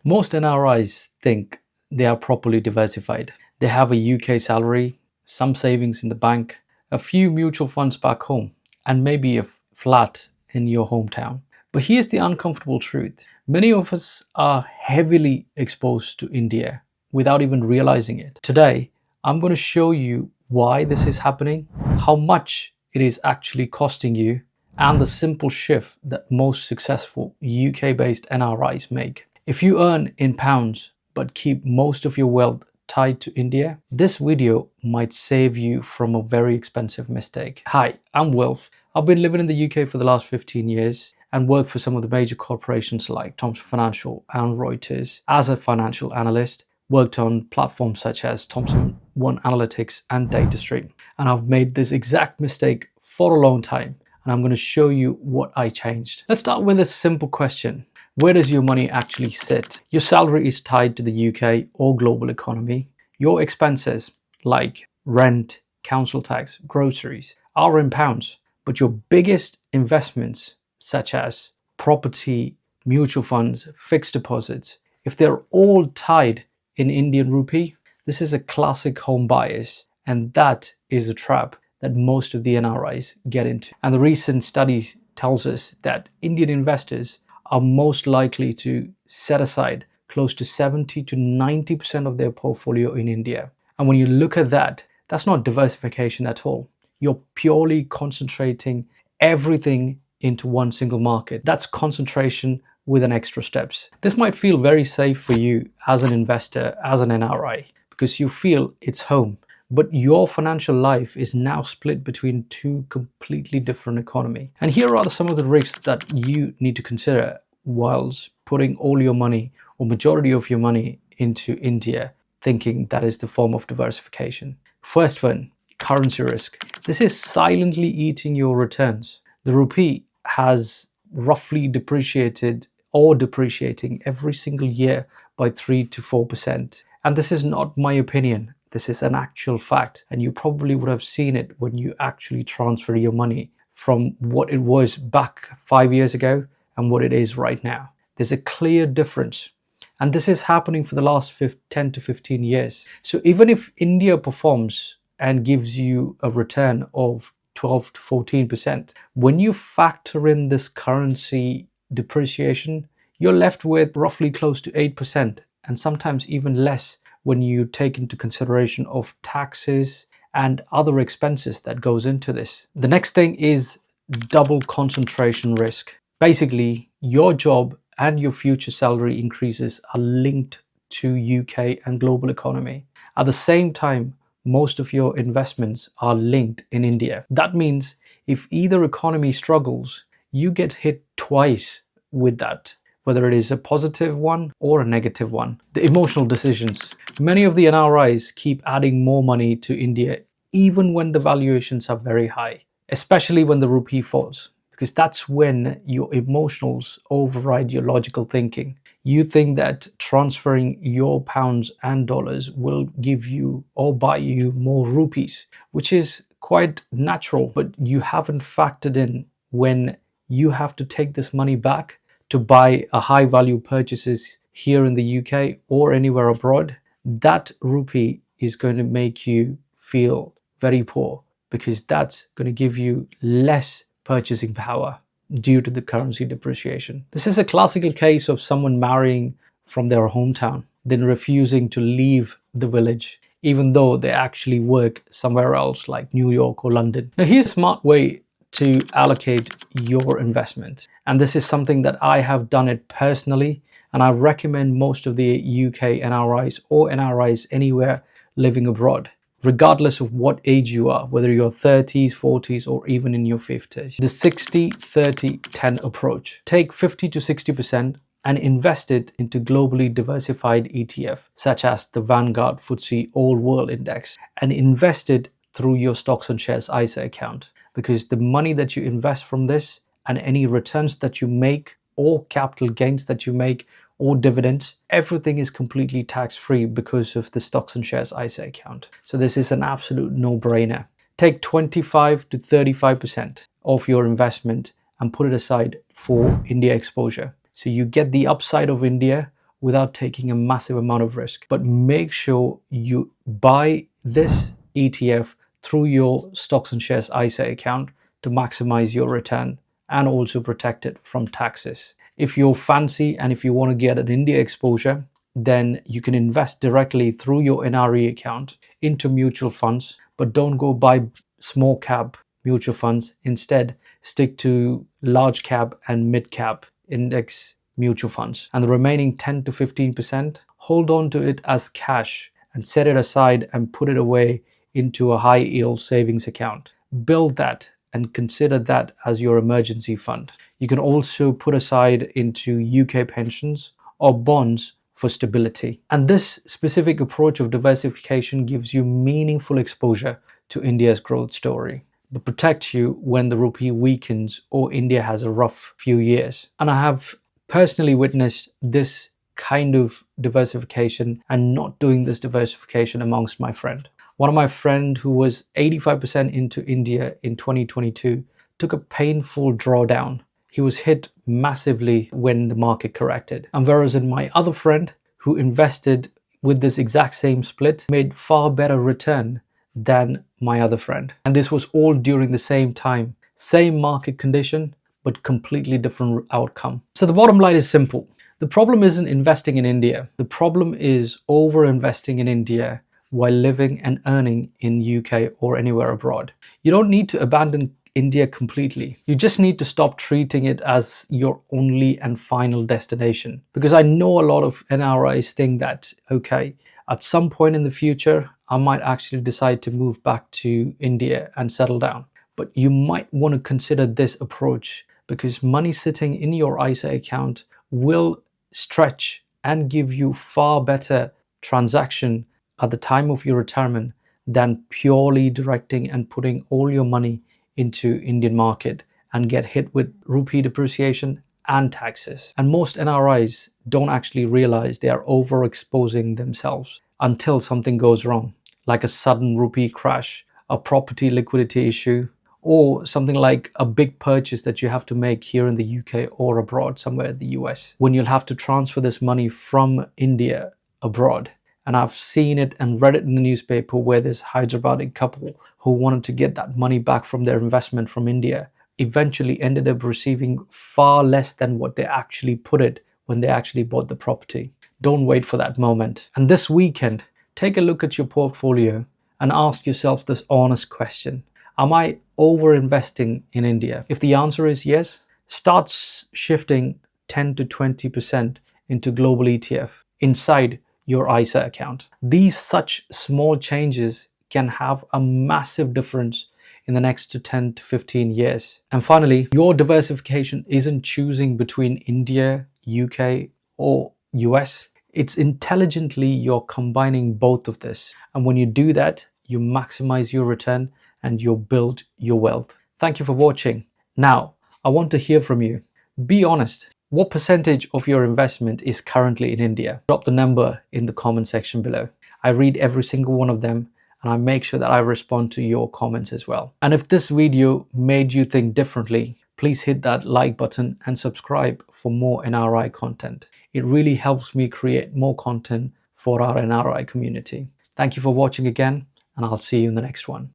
Most NRIs think they are properly diversified. They have a UK salary, some savings in the bank, a few mutual funds back home, and maybe a flat in your hometown. But here's the uncomfortable truth. Many of us are heavily exposed to India without even realizing it. Today, I'm going to show you why this is happening, how much it is actually costing you, and the simple shift that most successful UK-based NRIs make. If you earn in pounds but keep most of your wealth tied to India, this video might save you from a very expensive mistake. Hi, I'm Wilf. I've been living in the UK for the last 15 years and worked for some of the major corporations like Thomson Financial and Reuters as a financial analyst, worked on platforms such as Thomson One Analytics and DataStream. And I've made this exact mistake for a long time, and I'm going to show you what I changed. Let's start with a simple question. Where does your money actually sit? Your salary is tied to the UK or global economy. Your expenses like rent, council tax, groceries are in pounds, but your biggest investments such as property, mutual funds, fixed deposits, if they're all tied in Indian rupee, this is a classic home bias, and that is a trap that most of the NRIs get into. And the recent studies tells us that Indian investors are most likely to set aside close to 70 to 90% of their portfolio in India. And when you look at that, that's not diversification at all. You're purely concentrating everything into one single market. That's concentration with an extra steps. This might feel very safe for you as an investor, as an NRI, because you feel it's home. But your financial life is now split between two completely different economies. And here are some of the risks that you need to consider whilst putting all your money or majority of your money into India, thinking that is the form of diversification. First one, currency risk. This is silently eating your returns. The rupee has roughly depreciated or depreciating every single year by 3 to 4%. And this is not my opinion. This is an actual fact, and you probably would have seen it when you actually transfer your money from what it was back 5 years ago and what it is right now. There's a clear difference, and this is happening for the last 10 to 15 years. So even if India performs and gives you a return of 12 to 14%, when you factor in this currency depreciation, you're left with roughly close to 8%, and sometimes even less when you take into consideration of taxes and other expenses that goes into this. The next thing is double concentration risk. Basically, your job and your future salary increases are linked to UK and global economy. At the same time, most of your investments are linked in India. That means if either economy struggles, you get hit twice with that, whether it is a positive one or a negative one. The emotional decisions. Many of the NRIs keep adding more money to India even when the valuations are very high, especially when the rupee falls, because that's when your emotionals override your logical thinking. You think that transferring your pounds and dollars will give you or buy you more rupees, which is quite natural, but you haven't factored in when you have to take this money back to buy a high value purchases here in the UK or anywhere abroad. That rupee is going to make you feel very poor, because that's going to give you less purchasing power due to the currency depreciation. This is a classical case of someone marrying from their hometown, then refusing to leave the village, even though they actually work somewhere else like New York or London. Now here's a smart way to allocate your investment. And this is something that I have done it personally, and I recommend most of the UK NRIs or NRIs anywhere living abroad, regardless of what age you are, whether you're 30s, 40s, or even in your 50s. The 60-30-10 approach. Take 50 to 60% and invest it into globally diversified ETF, such as the Vanguard FTSE All World Index, and invest it through your stocks and shares ISA account, because the money that you invest from this and any returns that you make or capital gains that you make or dividends, everything is completely tax-free because of the stocks and shares ISA account. So this is an absolute no-brainer. Take 25 to 35% of your investment and put it aside for India exposure. So you get the upside of India without taking a massive amount of risk. But make sure you buy this ETF through your stocks and shares ISA account to maximize your return and also protect it from taxes. If you're fancy and if you want to get an India exposure, then you can invest directly through your NRE account into mutual funds, but don't go buy small cap mutual funds. Instead, stick to large cap and mid cap index mutual funds. And the remaining 10 to 15%, hold on to it as cash and set it aside and put it away into a high yield savings account. Build that and consider that as your emergency fund. You can also put aside into UK pensions or bonds for stability. And this specific approach of diversification gives you meaningful exposure to India's growth story, but protects you when the rupee weakens or India has a rough few years. And I have personally witnessed this kind of diversification and not doing this diversification amongst my friend. One of my friend who was 85% into India in 2022 took a painful drawdown. He was hit massively when the market corrected. And whereas in my other friend who invested with this exact same split made far better return than my other friend. And this was all during the same time, same market condition, but completely different outcome. So the bottom line is simple. The problem isn't investing in India. The problem is over investing in India while living and earning in UK or anywhere abroad. You don't need to abandon India completely. You just need to stop treating it as your only and final destination. Because I know a lot of NRIs think that, okay, at some point in the future, I might actually decide to move back to India and settle down. But you might want to consider this approach because money sitting in your ISA account will stretch and give you far better transaction at the time of your retirement than purely directing and putting all your money into Indian market and get hit with rupee depreciation and taxes. And most NRIs don't actually realize they are overexposing themselves until something goes wrong, like a sudden rupee crash, a property liquidity issue, or something like a big purchase that you have to make here in the UK or abroad, somewhere in the US, when you'll have to transfer this money from India abroad. And I've seen it and read it in the newspaper where this Hyderabadi couple who wanted to get that money back from their investment from India eventually ended up receiving far less than what they actually put it when they actually bought the property. Don't wait for that moment. And this weekend, take a look at your portfolio and ask yourself this honest question. Am I over-investing in India? If the answer is yes, start shifting 10 to 20% into global ETF inside your ISA account. These such small changes can have a massive difference in the next 10 to 15 years. And finally, your diversification isn't choosing between India, UK, or US. It's intelligently you're combining both of this. And when you do that, you maximize your return and you build your wealth. Thank you for watching. Now, I want to hear from you. Be honest. What percentage of your investment is currently in India? Drop the number in the comment section below. I read every single one of them and I make sure that I respond to your comments as well. And if this video made you think differently, please hit that like button and subscribe for more NRI content. It really helps me create more content for our NRI community. Thank you for watching again, and I'll see you in the next one.